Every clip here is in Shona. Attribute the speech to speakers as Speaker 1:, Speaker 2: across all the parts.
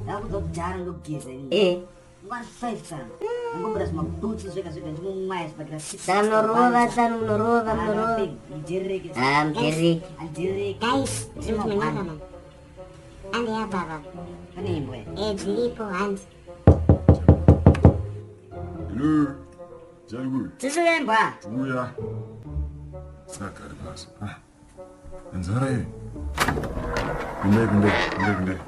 Speaker 1: Akuzokujara lokugeza ini. Ngwana 5 sana. Ngoba simabutsi zveka ndimumwaya sibakira 6.
Speaker 2: Tanurova.
Speaker 1: Mjereke.
Speaker 2: Mjereke.
Speaker 1: Anjereke.
Speaker 3: Guys, tumenyaka man. Andi ya baba.
Speaker 1: Kani imbwe.
Speaker 3: Dzilipo hands.
Speaker 4: Hello. Jalibu.
Speaker 1: Tisuyemba.
Speaker 4: Uya. Sakari basi. Nzara ye. Kunde.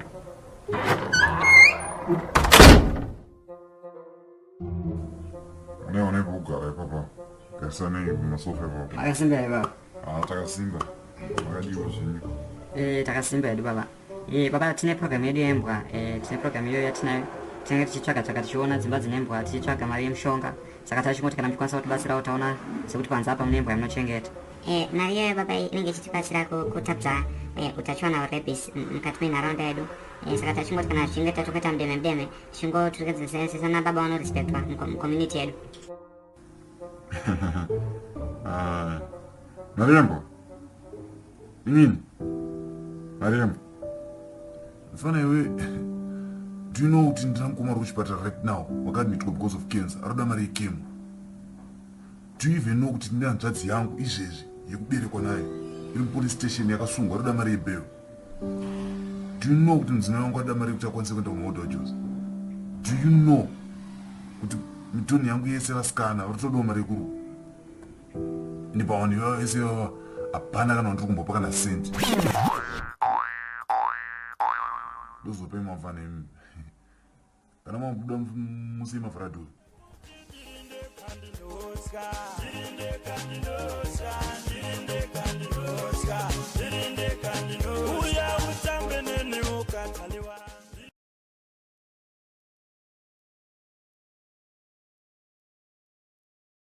Speaker 4: One kugara papa. Kasane masofa papa.
Speaker 1: Akasimba baba.
Speaker 4: Takasimba. Wakadiwa chini.
Speaker 1: Takasimba yedu baba. Baba tine program yedu yembwa. Tine program iyo yatinayo. Tinenge tichitsvaga tichiona dzimba dzine mbwa tichitsvaga mari yemushonga. Saka tachingoti kana muchikwanisa kutibatsira utaona sekuti kwanza apa mune mbwa yamunochengeta.
Speaker 3: Mari iyoyo baba inenge ichitibatsira kutapza utachiona hurabies mukati menharaunda yedu. Saka tachingoti kana zvichinge tatokuita mudeme tichingoturikedzesana baba vanorespectwa mucommunity yedu.
Speaker 4: Mariambo. Inini. Mariambo. Fana iwe. Do you know kuti ndinamukoma kuchipatara right now wakadmitwa because of cancer aroda mari yekemo. Do you even know kuti ndine hanzvadzi yangu izvezvi yekuberekwa naye iri mupolice station yakasungwa aroda mari yebail. Do you know kuti mudzimai wangu aroda mari yekuti akwanise kuenda kumaoda Jose? Do you know kuti mitoni yangu yese vasikana varitodawo mari yekuru? Ende pavanhu ivava vese ivava hapana kana vandiri kumbopa kana senti. Ndozope mafana imi. Kana mabuda musei mafradho.